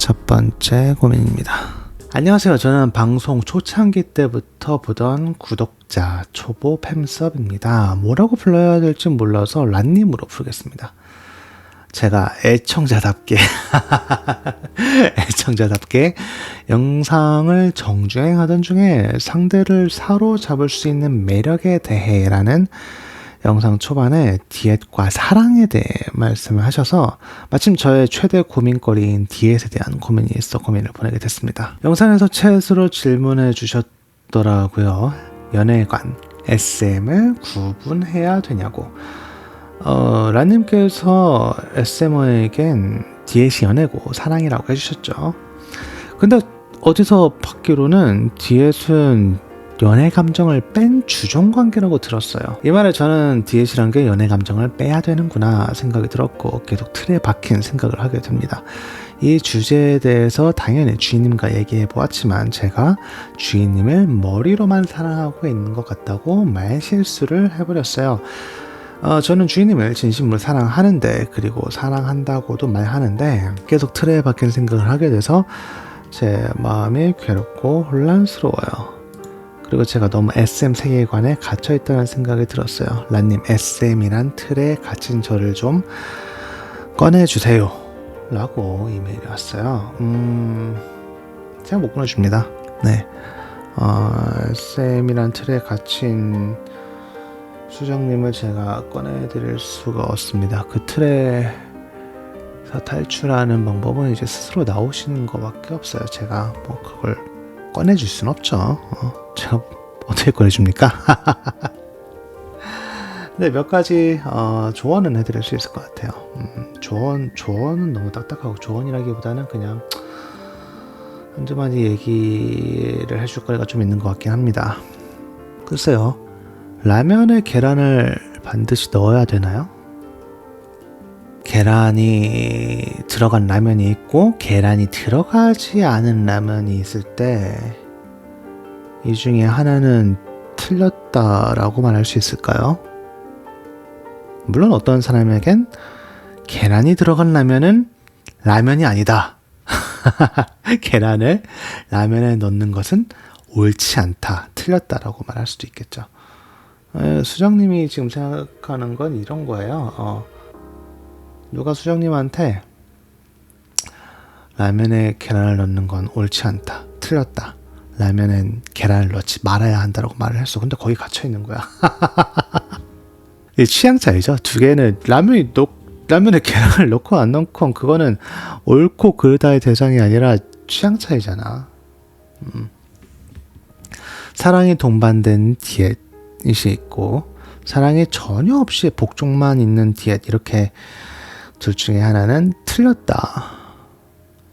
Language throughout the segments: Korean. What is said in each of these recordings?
첫 번째 고민입니다. 안녕하세요. 저는 방송 초창기 때부터 보던 구독자 초보 팸섭입니다. 뭐라고 불러야 될지 몰라서 란님으로 부르겠습니다. 제가 애청자답게 영상을 정주행하던 중에 상대를 사로잡을 수 있는 매력에 대해라는 영상 초반에 디엣과 사랑에 대해 말씀을 하셔서 마침 저의 최대 고민거리인 디엣에 대한 고민이 있어 고민을 보내게 됐습니다. 영상에서 채스로 질문해 주셨더라고요. 연애관, SM을 구분해야 되냐고. 란님께서 SM어에겐 디엣이 연애고 사랑이라고 해주셨죠. 근데 어디서 받기로는 디엣은 연애 감정을 뺀 주종관계라고 들었어요. 이 말에 저는 디엣이란 게 연애 감정을 빼야 되는구나 생각이 들었고 계속 틀에 박힌 생각을 하게 됩니다. 이 주제에 대해서 당연히 주인님과 얘기해 보았지만 제가 주인님을 머리로만 사랑하고 있는 것 같다고 말실수를 해버렸어요. 저는 주인님을 진심으로 사랑하는데 그리고 사랑한다고도 말하는데 계속 틀에 박힌 생각을 하게 돼서 제 마음이 괴롭고 혼란스러워요. 그리고 제가 너무 SM 세계관에 갇혀있다는 생각이 들었어요. 란님, SM이란 틀에 갇힌 저를 좀 꺼내주세요 라고 이메일이 왔어요. 제가 못 꺼내줍니다. 네, SM이란 틀에 갇힌 수정님을 제가 꺼내드릴 수가 없습니다. 그 틀에서 탈출하는 방법은 이제 스스로 나오시는 것밖에 없어요. 제가 뭐 그걸 꺼내줄 순 없죠. 제가 어떻게 꺼내줍니까? 네, 몇 가지 조언은 해드릴 수 있을 것 같아요. 조언은 너무 딱딱하고 조언이라기보다는 그냥 한두 마디 얘기를 해줄 거리가 좀 있는 것 같긴 합니다. 글쎄요, 라면에 계란을 반드시 넣어야 되나요? 계란이 들어간 라면이 있고 계란이 들어가지 않은 라면이 있을 때 이 중에 하나는 틀렸다라고 말할 수 있을까요? 물론 어떤 사람에겐 계란이 들어간 라면은 라면이 아니다. 계란을 라면에 넣는 것은 옳지 않다, 틀렸다라고 말할 수도 있겠죠. 수정님이 지금 생각하는 건 이런 거예요. 누가 수정님한테 라면에 계란을 넣는 건 옳지 않다, 틀렸다, 라면엔 계란을 넣지 말아야 한다라고 말을 했어. 근데 거기 갇혀 있는 거야. 이 취향 차이죠. 두 개는 라면에 계란을 넣고 안 넣고 그거는 옳고 그르다의 대상이 아니라 취향 차이잖아. 사랑이 동반된 디엣이 있고 사랑이 전혀 없이 복종만 있는 디엣, 이렇게 둘 중에 하나는 틀렸다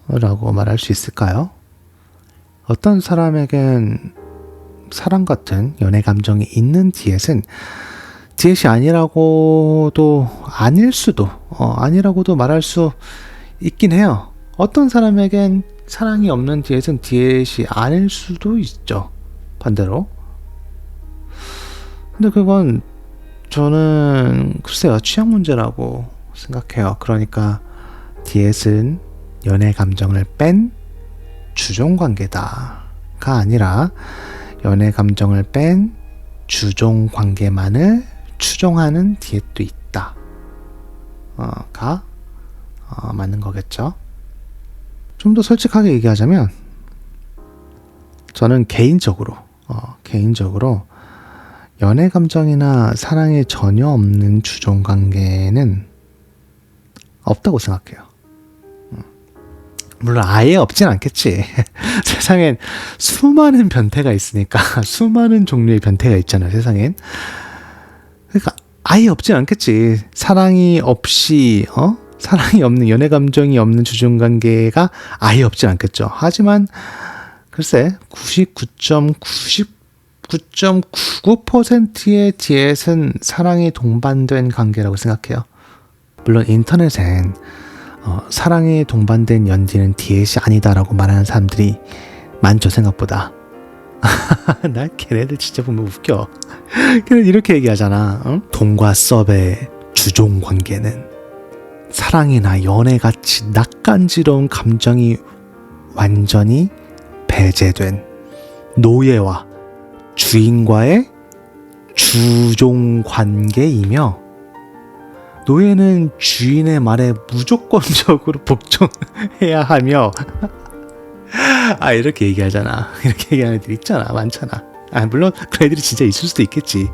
라고 말할 수 있을까요? 어떤 사람에겐 사랑 같은 연애 감정이 있는 디엣은 디엣이 아니라고도 아니라고도 말할 수 있긴 해요. 어떤 사람에겐 사랑이 없는 디엣은 디엣이 아닐 수도 있죠, 반대로. 근데 그건 저는 글쎄요, 취향 문제라고 생각해요. 그러니까 디엣은 연애 감정을 뺀 주종관계다가 아니라 연애 감정을 뺀 주종관계만을 추종하는 디엣도 있다 가 맞는 거겠죠. 좀 더 솔직하게 얘기하자면 저는 개인적으로 연애 감정이나 사랑이 전혀 없는 주종관계는 없다고 생각해요. 물론 아예 없진 않겠지. 세상엔 수많은 변태가 있으니까 수많은 종류의 변태가 있잖아요, 세상엔. 그러니까 아예 없진 않겠지. 사랑이 없는, 연애 감정이 없는 주종관계가 아예 없진 않겠죠. 하지만 글쎄 99.99%의 디엣은 사랑이 동반된 관계라고 생각해요. 물론 인터넷엔 사랑이 동반된 연디는 디엣이 아니다라고 말하는 사람들이 많죠, 생각보다. 나 걔네들 진짜 보면 웃겨. 걔네들 이렇게 얘기하잖아. 동과 섭의 주종 관계는 사랑이나 연애같이 낯간지러운 감정이 완전히 배제된 노예와 주인과의 주종 관계이며, 노예는 주인의 말에 무조건적으로 복종해야 하며 이렇게 얘기하잖아. 이렇게 얘기하는 애들 있잖아. 많잖아. 물론 그런 애들이 진짜 있을 수도 있겠지.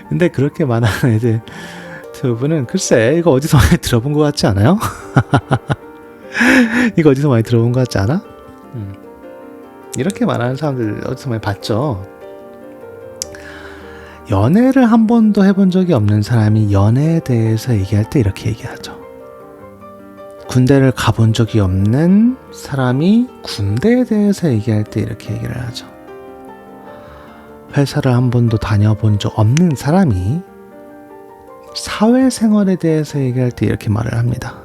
근데 그렇게 말하는 애들 대부분은 글쎄, 이거 어디서 많이 들어본 것 같지 않아요? 이거 어디서 많이 들어본 것 같지 않아? 이렇게 말하는 사람들 어디서 많이 봤죠. 연애를 한 번도 해본 적이 없는 사람이 연애에 대해서 얘기할 때 이렇게 얘기하죠. 군대를 가본 적이 없는 사람이 군대에 대해서 얘기할 때 이렇게 얘기를 하죠. 회사를 한 번도 다녀본 적 없는 사람이 사회생활에 대해서 얘기할 때 이렇게 말을 합니다.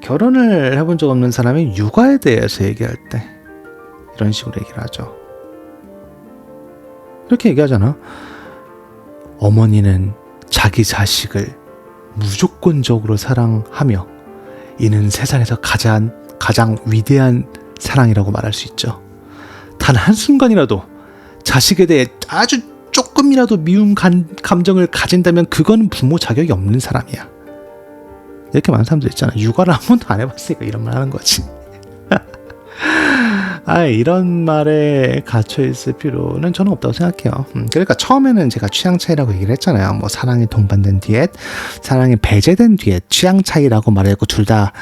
결혼을 해본 적 없는 사람이 육아에 대해서 얘기할 때 이런 식으로 얘기를 하죠. 이렇게 얘기하잖아. 어머니는 자기 자식을 무조건적으로 사랑하며 이는 세상에서 가장 위대한 사랑이라고 말할 수 있죠. 단 한순간이라도 자식에 대해 아주 조금이라도 미운 감정을 가진다면 그건 부모 자격이 없는 사람이야. 이렇게 많은 사람들 있잖아. 육아를 한 번도 안 해봤으니까 이런 말 하는 거지. 이런 말에 갇혀있을 필요는 저는 없다고 생각해요. 그러니까 처음에는 제가 취향 차이라고 얘기를 했잖아요. 뭐 사랑이 동반된 뒤에, 사랑이 배제된 뒤에 취향 차이라고 말했고, 둘 다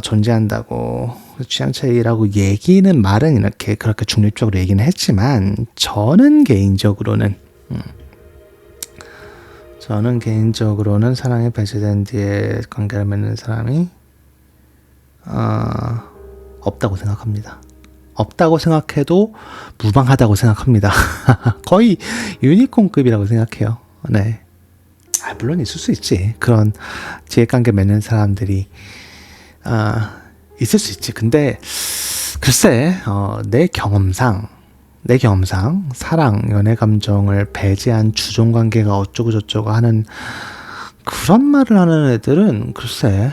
존재한다고. 취향 차이라고 얘기는 말은 이렇게 그렇게 중립적으로 얘기는 했지만, 저는 개인적으로는 사랑이 배제된 뒤에 관계를 맺는 사람이 없다고 생각합니다. 없다고 생각해도 무방하다고 생각합니다. 거의 유니콘급이라고 생각해요. 네. 물론 있을 수 있지. 그런 지혜관계 맺는 사람들이 있을 수 있지. 근데 글쎄, 내 경험상 사랑, 연애 감정을 배제한 주종관계가 어쩌고 저쩌고 하는 그런 말을 하는 애들은 글쎄,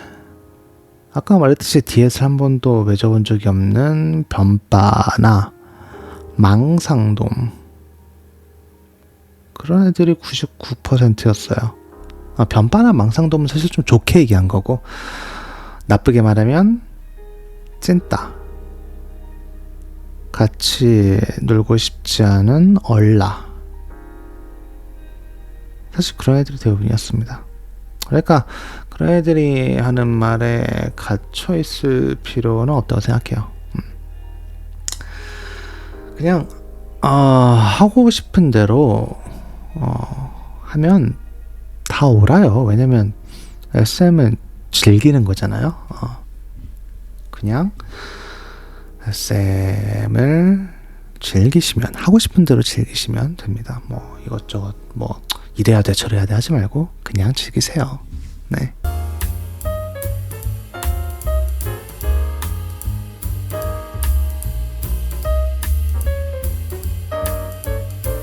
아까 말했듯이 DS를 한 번도 맺어본 적이 없는 변빠나 망상돔, 그런 애들이 99%였어요. 변빠나 망상돔은 사실 좀 좋게 얘기한 거고, 나쁘게 말하면 찐따, 같이 놀고 싶지 않은 얼라, 사실 그런 애들이 대부분이었습니다. 그러니까 그런 애들이 하는 말에 갇혀 있을 필요는 없다고 생각해요. 그냥 하고 싶은 대로 하면 다 옳아요. 왜냐면 SM은 즐기는 거잖아요. 그냥 SM을 즐기시면, 하고 싶은 대로 즐기시면 됩니다. 뭐 이것저것 뭐 이래야 돼 저래야 돼 하지 말고 그냥 즐기세요. 네.